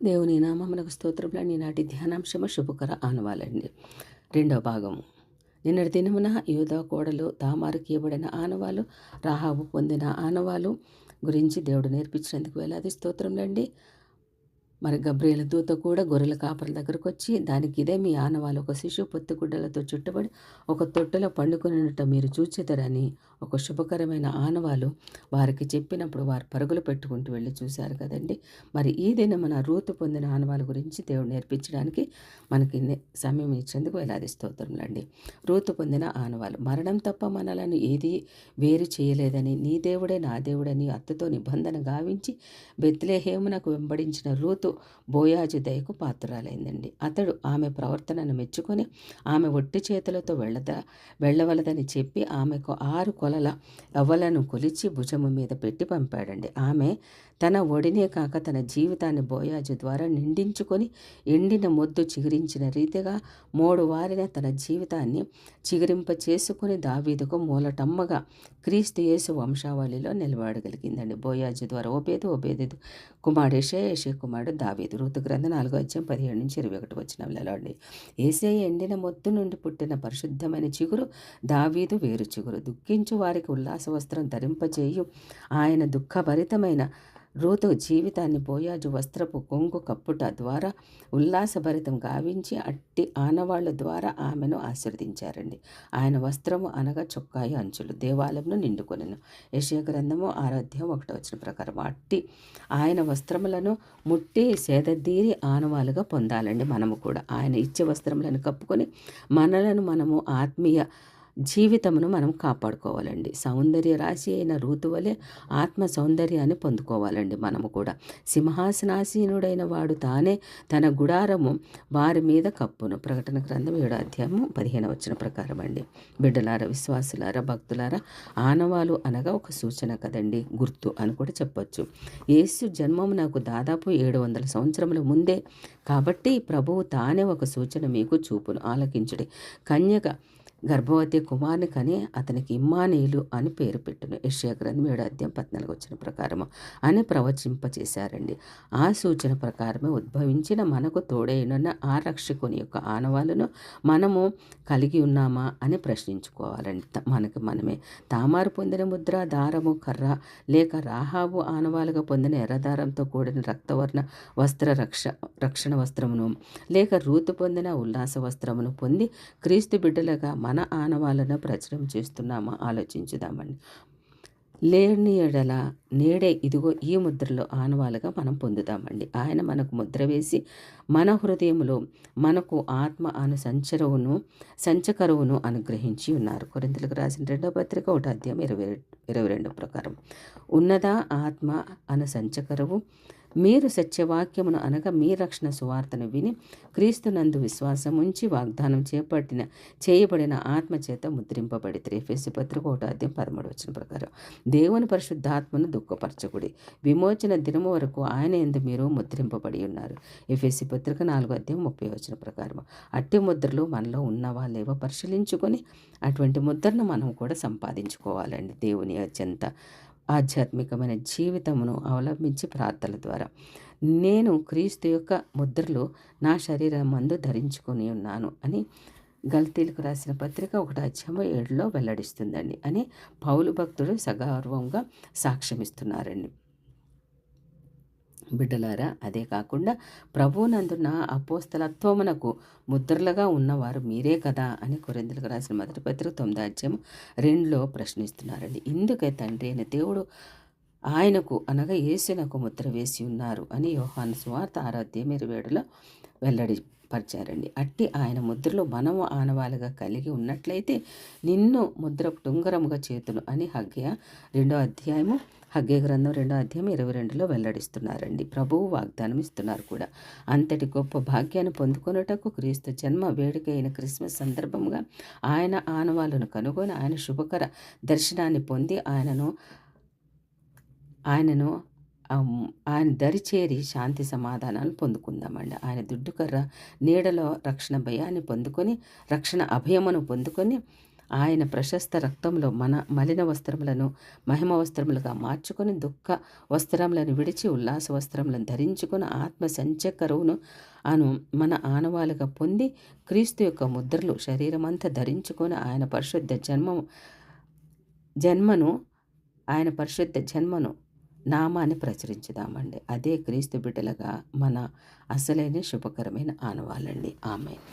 దేవుని నామమునకు స్తోత్రములు. ఈనాటి ధ్యానాంశము శుభకర ఆనవాలండి. రెండవ భాగము. నిన్నటి దినమున యూదా కోడలు తామారుకి ఇవ్వబడిన ఆనవాలు, రాహాబు పొందిన ఆనవాలు గురించి దేవుడు నేర్పించినందుకు వేలాది స్తోత్రములండి. మరి గబ్రియేలు దూత కూడా గొర్రెల కాపరుల దగ్గరకు వచ్చి, దానికి ఇదే మీ ఆనవాలు, ఒక శిశువు పొత్తిగుడ్డలతో చుట్టబడి ఒక తొట్టెలో పండుకొనుట మీరు చూచెదరని ఒక శుభకరమైన ఆనవాలు వారికి చెప్పినప్పుడు వారు పరుగులు పెట్టుకుంటూ వెళ్ళి చూశారు కదండి. మరి ఈ దినమున రూతు పొందిన ఆనవాల గురించి దేవుడు నేర్పించడానికి మనకి సమయం ఇచ్చేందుకు వేలాది స్తోత్రములండి. రూతు పొందిన ఆనవాలు. మరణం తప్ప మనలను ఏది వేరు చేయలేదని, నీ దేవుడే నా దేవుడని అత్తతో నిబంధన గావించి బెత్లెహేమునకు వెంబడించిన రూతు బోయాజు దయకు పాత్రురాలైందండి. అతడు ఆమె ప్రవర్తనను మెచ్చుకొని ఆమె ఒట్టి చేతులతో వెళ్ళవలదని చెప్పి ఆమెకు 6 కొలల ఎవ్వలను కొలిచి భుజము మీద పెట్టి పంపాడండి. ఆమె తన ఒడినే కాక తన జీవితాన్ని బోయాజు ద్వారా నిండించుకొని ఎండిన మొద్దు చిగురించిన రీతిగా 3 వారిన తన జీవితాన్ని చిగురింప చేసుకుని దావీదుకు మూలటమ్మగా క్రీస్తు యేసు వంశావళిలో నిలబడగలిగిందండి. బోయాజు ద్వారా ఓబేదు కుమారుడు యెషే కుమారుడు దావీదు. రూతు గ్రంథం 4:17-21 వచనాలలో అండి. యేసయ్య ఎండిన మొద్దు నుండి పుట్టిన పరిశుద్ధమైన చిగురు, దావీదు వేరు చిగురు. దుఃఖించు వారికి ఉల్లాస వస్త్రం ధరింపజేయు ఆయన దుఃఖభరితమైన రూతు జీవితాన్ని బోయాజు వస్త్రపు కొంగు కప్పుట ద్వారా ఉల్లాసభరితం గావించి అట్టి ఆనవాళ్ల ద్వారా ఆమెను ఆశీర్వదించారండి. ఆయన వస్త్రము అనగా చొక్కాయి అంచులు దేవాలయంను నిండుకొనెను. యెషయా గ్రంథము 6:1 ప్రకారం అట్టి ఆయన వస్త్రములను ముట్టి సేదదీరి ఆనవాలుగా పొందాలండి. మనము కూడా ఆయన ఇచ్చే వస్త్రములను కప్పుకొని మనము ఆత్మీయ జీవితమును మనం కాపాడుకోవాలండి. సౌందర్య రాశి అయిన రూతు వలె ఆత్మ సౌందర్యాన్ని పొందుకోవాలండి. మనము కూడా సింహాసనాసీనుడైన వాడు తానే తన గుడారము వారి మీద కప్పును. ప్రకటన గ్రంథం 7:15 ప్రకారం అండి. బిడ్డలారా, విశ్వాసులారా, భక్తులారా, ఆనవాలు అనగా ఒక సూచన కదండి, గుర్తు అని కూడా చెప్పొచ్చు. యేసు జన్మము నాకు దాదాపు 700 సంవత్సరముల ముందే కాబట్టి ప్రభువు తానే ఒక సూచన మీకు చూపును. ఆలకించుడి. కన్యక గర్భవతి కుమారుని కని అతనికి ఇమ్మానీయులు అని పేరు పెట్టును. యెషయా గ్రంథం 7:14 ప్రకారము అని ప్రవచింపచేశారండి. ఆ సూచన ప్రకారమే ఉద్భవించిన మనకు తోడైన ఆ రక్షకుని యొక్క ఆనవాలను మనము కలిగి ఉన్నామా అని ప్రశ్నించుకోవాలండి. మనమే తామారు పొందిన ముద్ర, దారము, కర్ర లేక రాహాబు ఆనవాలుగా పొందిన ఎర్రదారంతో కూడిన రక్తవర్ణ రక్షణ వస్త్రమును లేక రూతు పొందిన ఉల్లాస వస్త్రమును పొంది క్రీస్తు బిడ్డలుగా మన ఆనవాళ్ళను ప్రచురం చేస్తున్నామా ఆలోచించుదామండి. లేని ఎడల నేడే ఇదిగో ఈ ముద్రలో ఆనవాలుగా మనం పొందుతామండి. ఆయన మనకు ముద్ర వేసి మన హృదయంలో మనకు ఆత్మ అను సంచకరువును అనుగ్రహించి ఉన్నారు. కొరింథీయులకు రాసిన 2వ పత్రిక 1:22 ప్రకారం ఉన్నదా ఆత్మ అను సంచకరువు. మీరు సత్యవాక్యమును అనగా మీ రక్షణ సువార్తను విని క్రీస్తునందు విశ్వాసం ఉంచి వాగ్దానం చేయబడిన ఆత్మచేత ముద్రింపబడి. ఎఫెసీ పత్రిక 1:13 ప్రకారం దేవుని పరిశుద్ధాత్మను దుఃఖపరచకుడి. విమోచన దినము వరకు ఆయన యందు మీరు ముద్రింపబడి ఉన్నారు. ఎఫెసీ పత్రిక 4:30 ప్రకారం అట్టి ముద్రలు మనలో ఉన్నవా లేవో పరిశీలించుకొని అటువంటి ముద్రను మనం కూడా సంపాదించుకోవాలండి. దేవుని అత్యంత ఆధ్యాత్మికమైన జీవితమును అవలంబించి ప్రార్థనల ద్వారా నేను క్రీస్తు యొక్క ముద్రలు నా శరీరం మందు ధరించుకొని ఉన్నాను అని గల్తీలకు రాసిన పత్రిక 1:7 వెల్లడిస్తుందండి అని పౌలు భక్తుడు సగర్వంగా సాక్ష్యమిస్తున్నారండి. బిడ్డలారా, అదే కాకుండా ప్రభువునందున అపోస్తలత్వమునకు ముద్రలుగా ఉన్నవారు మీరే కదా అని కొరింథీయులకు రాసిన 1 పత్రిక 9:2 ప్రశ్నిస్తున్నారండి. ఇందుకే తండ్రి అయిన దేవుడు ఆయనకు అనగా యేసునకు ముద్ర వేసి ఉన్నారు అని యోహాను సువార్త 6:27 వెల్లడిపరిచారండి. అట్టి ఆయన ముద్రలు మనము ఆనవాలుగా కలిగి ఉన్నట్లయితే నిన్ను ముద్ర టుంగరముగా చేతును అని హగ్గె గ్రంథం 2:22 వెల్లడిస్తున్నారండి. ప్రభువు వాగ్దానం ఇస్తున్నారు కూడా. అంతటి గొప్ప భాగ్యాన్ని పొందుకొనుటకు క్రీస్తు జన్మ వేడుక అయిన క్రిస్మస్ సందర్భంగా ఆయన ఆనవాళ్ళను కనుగొని ఆయన శుభకర దర్శనాన్ని పొంది ఆయన దరిచేరి శాంతి సమాధానాలు పొందుకుందామండి. ఆయన దుడ్డుకర్ర నీడలో రక్షణ భయాన్ని పొందుకొని రక్షణ అభయమును పొందుకొని ఆయన ప్రశస్త రక్తంలో మన మలిన వస్త్రములను మహిమ వస్త్రములుగా మార్చుకొని, దుఃఖ వస్త్రములను విడిచి ఉల్లాస వస్త్రములను ధరించుకొని, ఆత్మ సంచకరువును మన ఆనవాలుగా పొంది, క్రీస్తు యొక్క ముద్రలు శరీరమంతా ధరించుకొని, ఆయన పరిశుద్ధ జన్మను నామాన్ని ప్రచురించుదామండి. అదే క్రీస్తు బిడ్డలుగా మన అసలైన శుభకరమైన ఆనవాలండి. ఆమేన్.